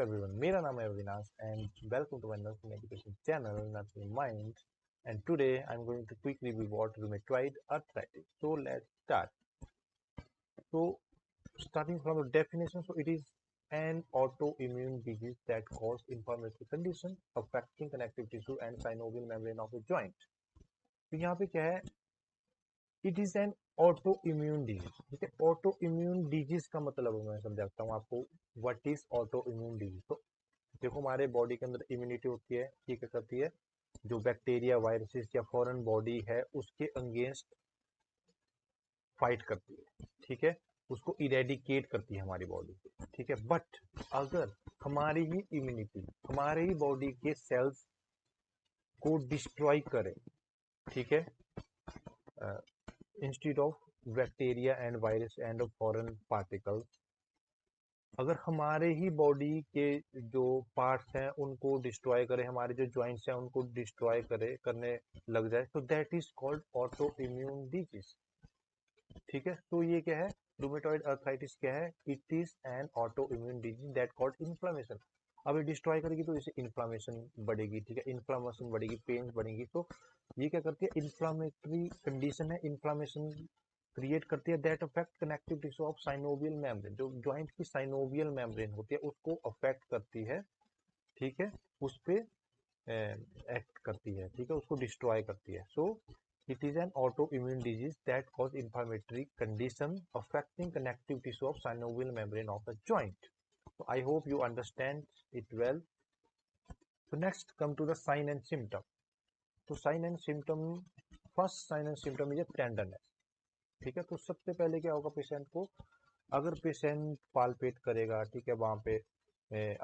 Everyone, मेरा नाम है Avinash and welcome to my nursing education channel nursing mind and today I am going to quickly review what rheumatoid arthritis. So let's start. So starting from the definition, so it is an autoimmune disease that causes inflammatory condition affecting connective tissue and synovial membrane of the joint. तो यहाँ पे क्या है, it is an auto immune disease. ठीक है, auto immune disease का मतलब मैं समझाता हूँ आपको what is auto immune disease. तो देखो, हमारे बॉडी के अंदर इम्यूनिटी होती है. ये क्या करती है, जो बैक्टीरिया वायरसेस या फॉरेन बॉडी है उसके अगेंस्ट फाइट करती है. ठीक है, उसको इरेडिकेट करती है हमारी बॉडी से. ठीक है, बट अगर हमारी ही इम्यूनिटी हमारे ही बॉडी के सेल्स को डिस्ट्रॉय करे, ठीक है, instead of bacteria and virus and foreign particles, अगर हमारे ही बॉडी के जो पार्ट्स हैं उनको डिस्ट्रॉय करे, हमारे जो जॉइंट्स हैं उनको डिस्ट्रॉय करने लग जाए, तो that is called auto immune disease. ठीक है, तो ये क्या है, रूमेटॉइड आर्थराइटिस क्या है, it is an auto immune disease that called inflammation. अब ये डिस्ट्रॉय करेगी तो इससे इन्फ्लामेशन बढ़ेगी. ठीक है, इन्फ्लामेशन बढ़ेगी, पेन बढ़ेगी. तो ये क्या करती है, इन्फ्लामेटरी कंडीशन है, इन्फ्लामेशन क्रिएट करती है that affect connective tissue of synovial membrane. जो जॉइंट की साइनोवियल मेम्ब्रेन होती है उसको अफेक्ट करती है. ठीक है, उस पे एक्ट करती है. ठीक है, उसको डिस्ट्रॉय करती है. So it is an auto immune disease that cause inflammatory condition affecting connective tissue of synovial membrane of the joint. So I hope you understand it well. So next come to the sign and symptom. So sign and symptom, first sign and symptom is a tenderness. ठीक है, तो सबसे पहले क्या होगा patient को, अगर patient palpate करेगा, ठीक है, वहाँ पे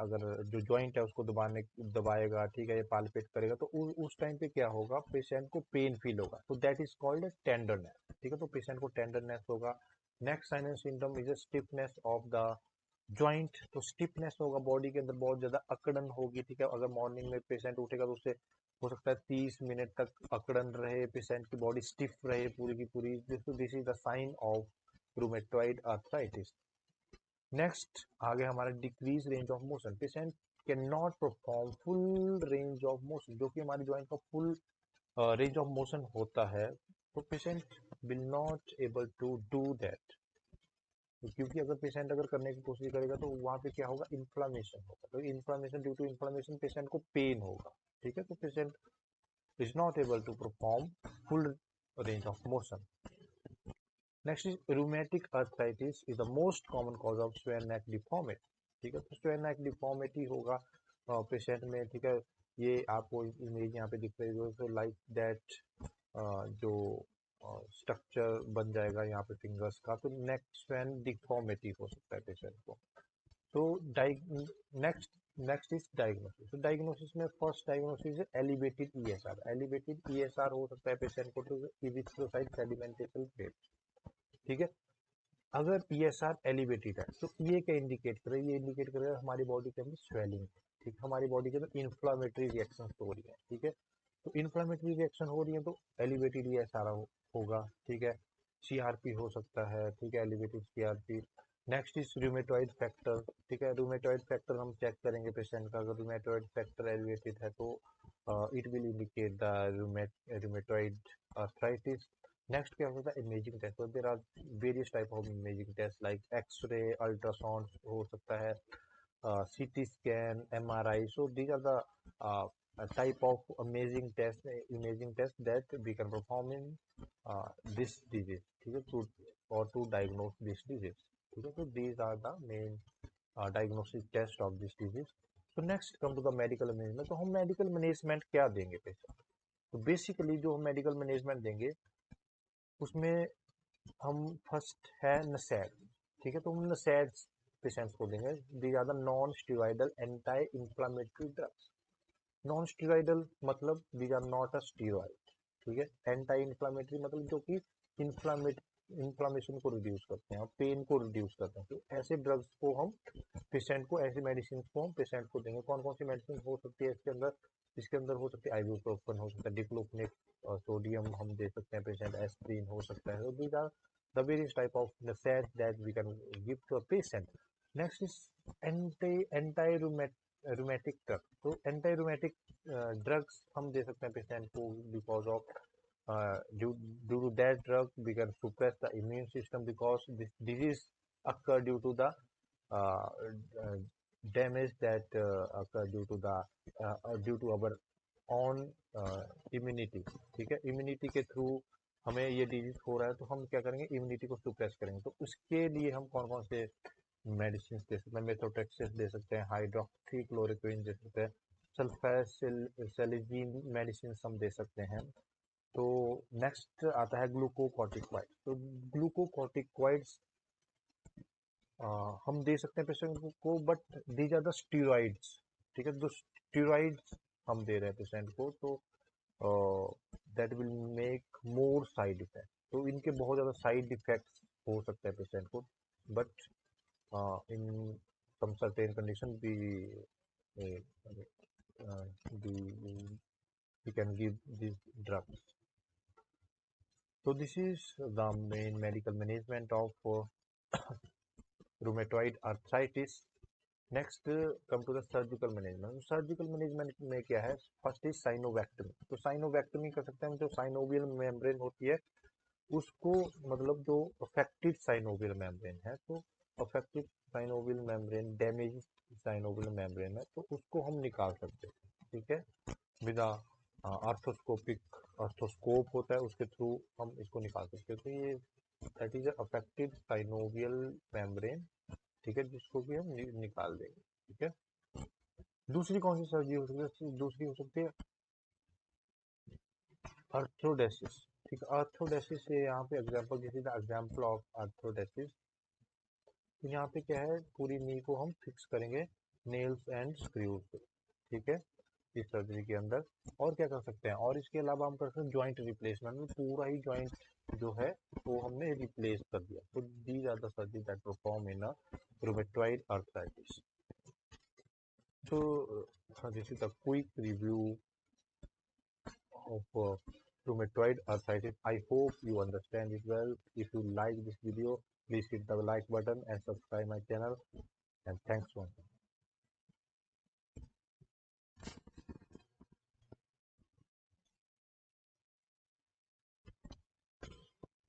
अगर जो जॉइंट है उसको दबाएगा, ठीक है, ये पालपेट करेगा, तो उस टाइम पे क्या होगा, पेशेंट को पेन फील होगा. तो दैट इज कॉल्ड टेंडरनेस. ठीक है, तो पेशेंट को टेंडरनेस होगा. Next sign and symptom is stiffness of the joint. तो स्टिफनेस होगा, बॉडी के अंदर बहुत ज्यादा अकड़न होगी. ठीक है, अगर मॉर्निंग में पेशेंट उठेगा तो उससे हो सकता है 30 मिनट तक अकड़न रहे, पेशेंट की बॉडी स्टिफ रहे पूरी की पूरी. This is the sign of rheumatoid arthritis. Next आगे हमारा decrease range of motion. Patient can not perform full range of motion. जो कि हमारी जॉइंट का फुल रेंज ऑफ मोशन होता है, तो patient will not able to do that. क्योंकि अगर पेशेंट अगर करने की कोशिश करेगा तो वहां पे क्या होगा, इन्फ्लामेशन होगा. तो inflammation, due to inflammation patient को पेन होगा. ठीक है, तो patient is not able to perform full range of motion. Next is rheumatic arthritis is the most common cause of square neck deformity. ठीक है, तो स्क्वायर नेक डिफॉर्मिटी होगा patient में. ठीक है, ये आपको इमेज यहाँ पे दिख रही है, तो लाइक दैट जो स्ट्रक्चर बन जाएगा यहाँ पे फिंगर्स का, तो नेक स्क्वायर डिफॉर्मिटी हो सकता है पेशेंट को. तो नेक्स्ट इज डायग्नोसिस. तो डायग्नोसिस में फर्स्ट डायग्नोसिस है एलिवेटेड ईएसआर. एलिवेटेड ईएसआर हो सकता है पेशेंट को, तो इरिथ्रोसाइट सेडिमेंटेशन प्लेट. ठीक है, अगर ईएसआर एलिवेटेड है तो ये क्या इंडिकेट करे, ये इंडिकेट करेगा हमारी बॉडी के अंदर स्वेलिंग. ठीक है, हमारी बॉडी के अंदर इन्फ्लामेटरी रिएक्शन हो रही है. ठीक है, तो इन्फ्लामेटरी रिएक्शन हो रही है तो एलिवेटेड ईएसआर होगा. ठीक है, सीआरपी हो सकता है. ठीक है, elevated CRP. Next is rheumatoid factor. ठीक है, रूमेटॉइड फैक्टर हम चेक करेंगे पेशेंट का. अगर रूमेटॉइड फैक्टर एलिवेटेड है तो it will indicate the rheumatoid arthritis. Next क्या होता है, इमेजिंग टेस्ट. तो there are various type of imaging test like X ray, ultrasound हो सकता है, CT scan, MRI. So these are the type of imaging test that we can perform in this disease. ठीक है, to diagnose this disease. ठीक है, तो these are the main diagnostic test of this disease. So next come to the medical management. तो हम medical management क्या देंगे patient. तो बेसिकली जो हम मेडिकल मैनेजमेंट देंगे उसमें हम फर्स्ट है नसेड. ठीक है, तो हम नसेड पेशेंट्स को देंगे. These are the non steroidal anti inflammatory drugs. Non steroidal मतलब these are not a steroid. ठीक है, एंटी इंफ्लामेटरी मतलब जो कि इन्फ्लामेशन को रिड्यूस करते हैं और पेन को रिड्यूस करते हैं. तो ऐसे ड्रग्स को हम पेशेंट को, ऐसी मेडिसिन को हम पेशेंट को देंगे. कौन कौन सी मेडिसिन हो सकती है इसके अंदर हो सकती है आइबुप्रोफेन हो सकता है, डिक्लोफेनेक, सोडियम हम दे सकते हैं पेशेंट, एस्प्रिन हो सकता है. तो these are the various type of NSAIDs that we can give to a patient. Next is anti rheumatic drug. तो एंटी रूमेटिक ड्रग्स हम दे सकते हैं पेशेंट को because of due to that drug we can suppress the immune system because this disease occur due to the uh, uh, damage that occur due to our own immunity। ठीक है, immunity के through हमें ये disease हो रहा है तो हम क्या करेंगे, इम्यूनिटी को सुप्रेस करेंगे। तो उसके लिए हम कौन कौन से मेडिसिन दे सकते हैं, मेथोट्रेक्सिस दे सकते हैं, हाइड्रोक्सी क्लोरोक्विन दे सकते हैं, सल्फासेलिजीन मेडिसिन हम दे सकते हैं। तो नेक्स्ट आता है ग्लूकोकॉर्टिकॉइड। तो ग्लूकोकॉर्टिकॉइड्स हम दे सकते हैं पेशेंट को, but these are the steroids. ठीक है, तो स्टीरॉइड्स हम दे रहे हैं पेशेंट को, तो that will make more side effect. तो इनके बहुत ज़्यादा साइड इफेक्ट्स हो सकते हैं पेशेंट को, but in some certain condition we can give these drugs. So this is the main medical management of rheumatoid arthritis. Next come to the surgical management. Surgical management में क्या है, first is साइनोवैक्टमी। तो साइनोवैक्टमी कर सकते हैं हम, जो साइनोवियल मेम्ब्रेन होती है उसको, मतलब जो अफेक्टेड साइनोवियल मेम्ब्रेन है, तो affected synovial membrane, damage synovial membrane है, तो उसको हम निकाल सकते हैं। ठीक है, विद आर्थोस्कोप होता है, उसके थ्रू हम इसको निकाल सकते हैं। तो ये that is affected synovial membrane. ठीक है, जिसको भी हम निकाल देंगे। ठीक है, दूसरी कौन सी सर्जरी हो सकती है, दूसरी हो सकती है आर्थ्रोडेसिस। ठीक है, आर्थ्रोडेसिस से यहाँ पे example, this is the example of arthrodesis. तो यहाँ पे क्या है, पूरी नी को हम फिक्स करेंगे नेल्स एंड स्क्रूज से। ठीक है, इस सर्जरी के अंदर। और क्या कर सकते हैं, और इसके अलावा हम कर सकते हैं जॉइंट रिप्लेसमेंट में, पूरा ही जॉइंट जो है वो हमने रिप्लेस कर दिया। तो these are the surgery that perform in a rheumatoid arthritis. So this is a quick review of rheumatoid arthritis. I hope you understand it well. If you like this video, please hit the like button and subscribe my channel. And thanks